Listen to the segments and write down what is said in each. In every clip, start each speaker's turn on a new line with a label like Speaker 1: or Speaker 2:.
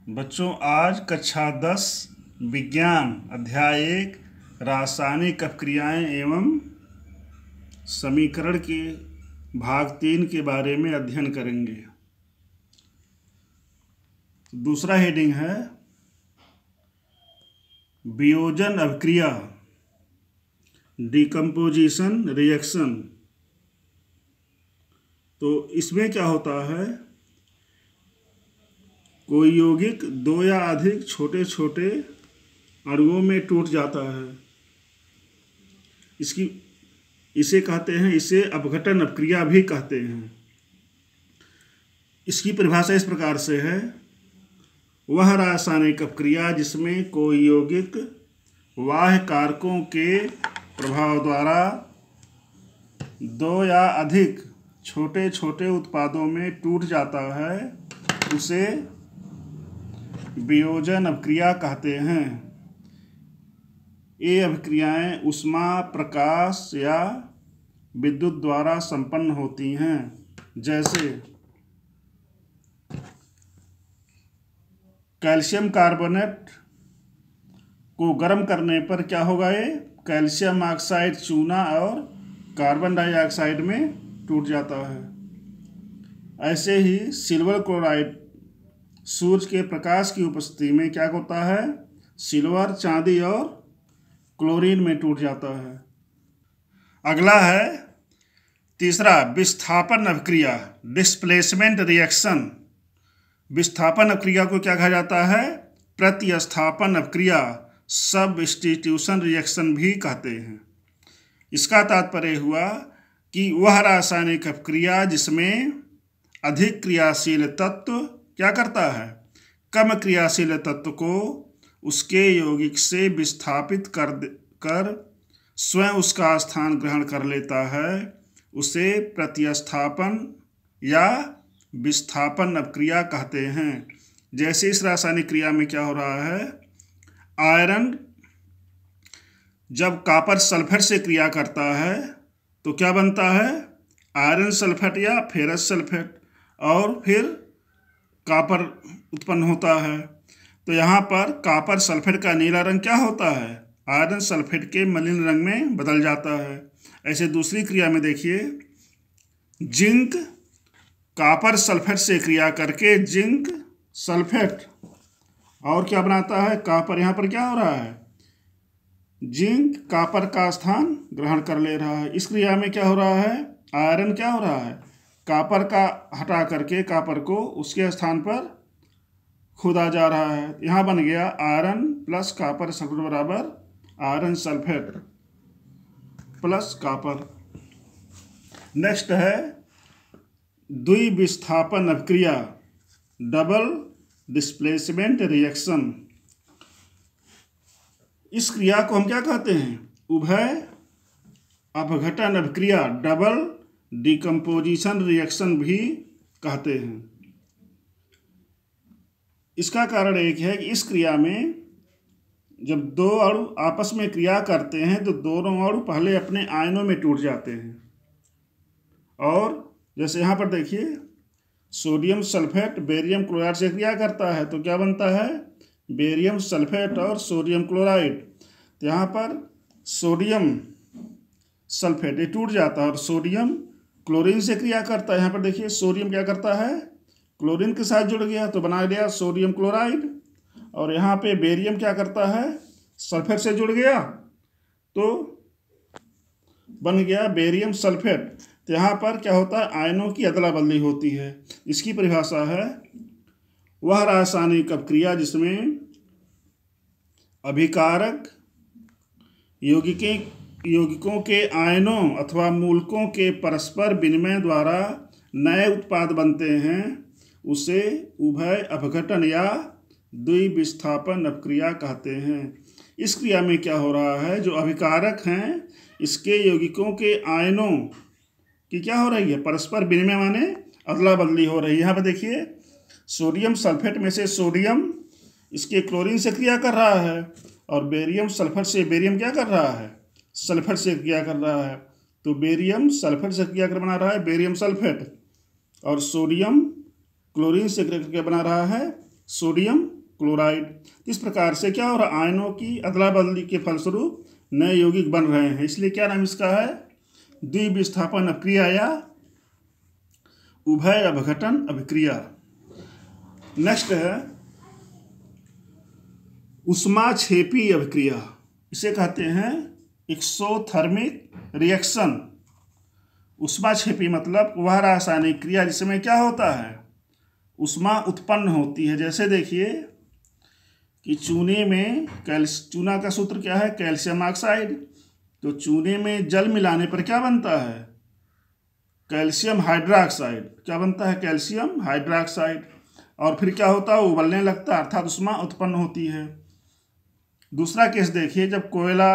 Speaker 1: बच्चों, आज कक्षा 10 विज्ञान अध्याय 1 रासायनिक अपक्रियाएं एवं समीकरण के भाग 3 के बारे में अध्ययन करेंगे। दूसरा हेडिंग है वियोजन अपक्रिया, डिकम्पोजिशन रिएक्शन। तो इसमें क्या होता है, कोई यौगिक दो या अधिक छोटे छोटे अणुओं में टूट जाता है। इसे कहते हैं, इसे अपघटन अपक्रिया भी कहते हैं। इसकी परिभाषा इस प्रकार से है, वह रासायनिक अपक्रिया जिसमें कोई यौगिक बाह्य कारकों के प्रभाव द्वारा दो या अधिक छोटे छोटे उत्पादों में टूट जाता है, उसे वियोजन अपक्रिया कहते हैं। ये अपक्रियाएं ऊष्मा, प्रकाश या विद्युत द्वारा संपन्न होती हैं। जैसे कैल्शियम कार्बोनेट को गर्म करने पर क्या होगा, ये कैल्शियम ऑक्साइड चूना और कार्बन डाइऑक्साइड में टूट जाता है। ऐसे ही सिल्वर क्लोराइड सूर्य के प्रकाश की उपस्थिति में क्या होता है, सिल्वर, चांदी और क्लोरीन में टूट जाता है। अगला है तीसरा विस्थापन अपक्रिया, डिस्प्लेसमेंट रिएक्शन। विस्थापन अपक्रिया को क्या कहा जाता है, प्रतिस्थापन अपक्रिया, सबस्टिट्यूशन रिएक्शन भी कहते हैं। इसका तात्पर्य हुआ कि वह रासायनिक अपक्रिया जिसमें अधिक क्रियाशील तत्व क्या करता है, कम क्रियाशील तत्व को उसके यौगिक से विस्थापित कर स्वयं उसका स्थान ग्रहण कर लेता है, उसे प्रतिस्थापन या विस्थापन अपक्रिया कहते हैं। जैसे इस रासायनिक क्रिया में क्या हो रहा है, आयरन जब कॉपर सल्फेट से क्रिया करता है तो क्या बनता है, आयरन सल्फेट या फेरस सल्फेट, और फिर कॉपर उत्पन्न होता है। तो यहाँ पर कॉपर सल्फेट का नीला रंग क्या होता है, आयरन सल्फेट के मलिन रंग में बदल जाता है। ऐसे दूसरी क्रिया में देखिए, जिंक कॉपर सल्फेट से क्रिया करके जिंक सल्फेट और क्या बनाता है, कॉपर। यहाँ पर क्या हो रहा है, जिंक कॉपर का स्थान ग्रहण कर ले रहा है। इस क्रिया में क्या हो रहा है, आयरन क्या हो रहा है, कॉपर का हटा करके कॉपर को उसके स्थान पर खुद आ जा रहा है। यहाँ बन गया आयरन प्लस कॉपर सल्फेट बराबर iron sulphate plus copper. Next है द्विविस्थापन अपक्रिया, डबल डिस्प्लेसमेंट रिएक्शन। इस क्रिया को हम क्या कहते हैं, उभय अपघटन अपक्रिया, डबल डिकम्पोजिशन रिएक्शन भी कहते हैं। इसका कारण एक है कि इस क्रिया में जब दो अणु आपस में क्रिया करते हैं तो दोनों अणु पहले अपने आयनों में टूट जाते हैं। और जैसे यहाँ पर देखिए, सोडियम सल्फेट बेरियम क्लोराइड से क्रिया करता है तो क्या बनता है, बेरियम सल्फेट और सोडियम क्लोराइड। तो यहाँ पर सोडियम सल्फेट ये टूट जाता है और सोडियम क्लोरीन से क्रिया करता है। यहाँ पर देखिए, सोडियम क्या करता है, क्लोरीन के साथ जुड़ गया तो बना लिया सोडियम क्लोराइड। और यहाँ पे बेरियम क्या करता है, सल्फेट से जुड़ गया तो बन गया बेरियम सल्फेट। तो यहाँ पर क्या होता है, आयनों की अदला बदली होती है। इसकी परिभाषा है, वह रासायनिक अपक्रिया जिसमें अभिकारक यौगिकों के आयनों अथवा मूलकों के परस्पर विनिमय द्वारा नए उत्पाद बनते हैं, उसे उभय अपघटन या द्विविस्थापन अपक्रिया कहते हैं। इस क्रिया में क्या हो रहा है, जो अभिकारक हैं इसके यौगिकों के आयनों की क्या हो रही है, परस्पर विनिमय माने अदला बदली हो रही है। यहाँ पर देखिए, सोडियम सल्फेट में से सोडियम इसके क्लोरीन से क्रिया कर रहा है और बेरियम सल्फेट से बेरियम क्या कर रहा है, सल्फेट से क्रिया कर रहा है। तो बेरियम सल्फेट से क्रिया कर बना रहा है बेरियम सल्फेट, और सोडियम क्लोरीन से क्रिया करके बना रहा है सोडियम क्लोराइड। इस प्रकार से क्या हो रहा है, आयनों की अदला बदली के फलस्वरूप नए यौगिक बन रहे हैं। इसलिए क्या नाम इसका है, द्विविस्थापन अभिक्रिया या उभय अपघटन अभिक्रिया। नेक्स्ट है ऊष्माक्षेपी अभिक्रिया। इसे कहते हैं एक्सोथर्मिक रिएक्शन। ऊष्माक्षेपी मतलब वह रासायनिक क्रिया जिसमें क्या होता है, ऊष्मा उत्पन्न होती है। जैसे देखिए कि चूने में चूना का सूत्र क्या है, कैल्शियम ऑक्साइड। तो चूने में जल मिलाने पर क्या बनता है, कैल्शियम हाइड्रोक्साइड। क्या बनता है, कैल्शियम हाइड्रोक्साइड। और फिर क्या होता है, उबलने लगता है, अर्थात ऊष्मा उत्पन्न होती है। दूसरा केस देखिए, जब कोयला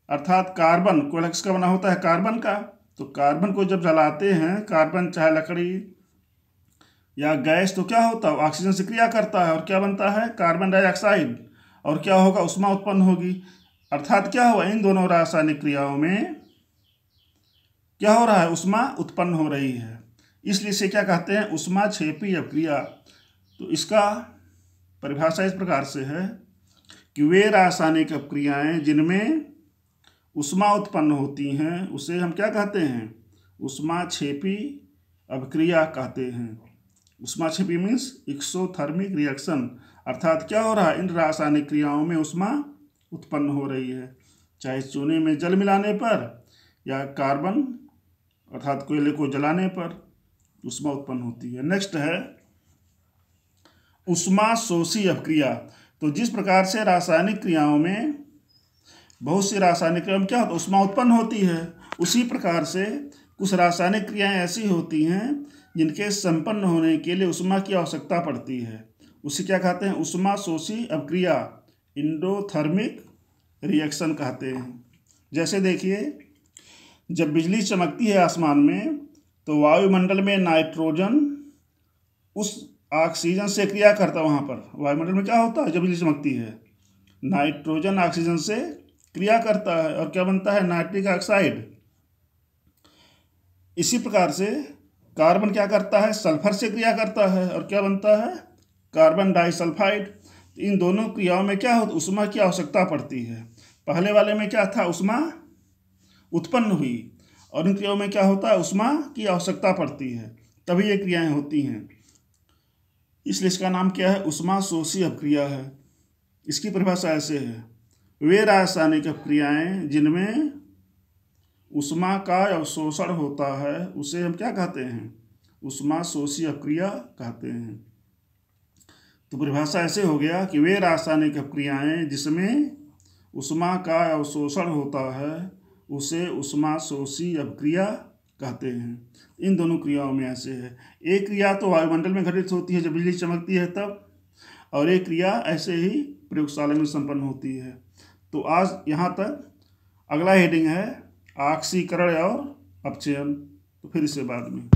Speaker 1: अर्थात कार्बन, कोयला किसका बना होता है, कार्बन का। तो कार्बन को जब जलाते हैं, कार्बन चाहे लकड़ी या गैस, तो क्या होता है, ऑक्सीजन से क्रिया करता है और क्या बनता है, कार्बन डाइऑक्साइड। और क्या होगा, ऊष्मा उत्पन्न होगी। अर्थात क्या हुआ, इन दोनों रासायनिक क्रियाओं में क्या हो रहा है, ऊष्मा उत्पन्न हो रही है। इसलिए इसे क्या कहते हैं, ऊष्माक्षेपी अभिक्रिया। तो इसका परिभाषा इस प्रकार से है कि वे रासायनिक अभिक्रियाएं जिनमें ऊष्मा उत्पन्न होती हैं उसे हम क्या कहते हैं, ऊष्माक्षेपी अभिक्रिया कहते हैं। ऊष्माक्षेपी मीन्स एक्सोथर्मिक रिएक्शन। अर्थात क्या हो रहा है, इन रासायनिक क्रियाओं में ऊष्मा उत्पन्न हो रही है, चाहे चूने में जल मिलाने पर या कार्बन अर्थात कोयले को जलाने पर ऊष्मा उत्पन्न होती है। नेक्स्ट है ऊष्माशोषी अभिक्रिया। तो जिस प्रकार से रासायनिक क्रियाओं में बहुत सी रासायनिक क्रियाओं में क्या होता है, ऊष्मा उत्पन्न होती है, उसी प्रकार से कुछ रासायनिक क्रियाएं ऐसी होती हैं जिनके संपन्न होने के लिए ऊष्मा की आवश्यकता पड़ती है। उसे क्या कहते हैं, ऊष्माशोषी अभिक्रिया, एंडोथर्मिक रिएक्शन कहते हैं। जैसे देखिए, जब बिजली चमकती है आसमान में तो वायुमंडल में नाइट्रोजन उस ऑक्सीजन से क्रिया करता है। वहाँ पर वायुमंडल में क्या होता है, जब बिजली चमकती है, नाइट्रोजन ऑक्सीजन से क्रिया करता है और क्या बनता है, नाइट्रिक ऑक्साइड। इसी प्रकार से कार्बन क्या करता है, सल्फर से क्रिया करता है और क्या बनता है, कार्बन डाइसल्फाइड। इन दोनों क्रियाओं में क्या होता है, ऊष्मा की आवश्यकता पड़ती है। पहले वाले में क्या था, ऊष्मा उत्पन्न हुई, और इन क्रियाओं में क्या होता है, ऊष्मा की आवश्यकता पड़ती है, तभी ये क्रियाएं होती हैं। इसलिए इसका नाम क्या है, ऊष्माशोषी अभिक्रिया है। इसकी परिभाषा ऐसे है, वे रासायनिक अभिक्रियाएं जिनमें ऊष्मा का अवशोषण होता है उसे हम क्या कहते हैं, ऊष्माशोषी अभिक्रिया कहते हैं। तो परिभाषा ऐसे हो गया कि वे रासायनिक अभिक्रियाएं जिसमें ऊष्मा का अवशोषण होता है उसे ऊष्माशोषी अभिक्रिया कहते हैं। इन दोनों क्रियाओं में ऐसे है, एक क्रिया तो वायुमंडल में घटित होती है जब बिजली चमकती है तब, और एक क्रिया ऐसे ही प्रयोगशाला में संपन्न होती है। तो आज यहाँ तक। अगला हेडिंग है ऑक्सीकरण और अपचयन, तो फिर इसे बाद में।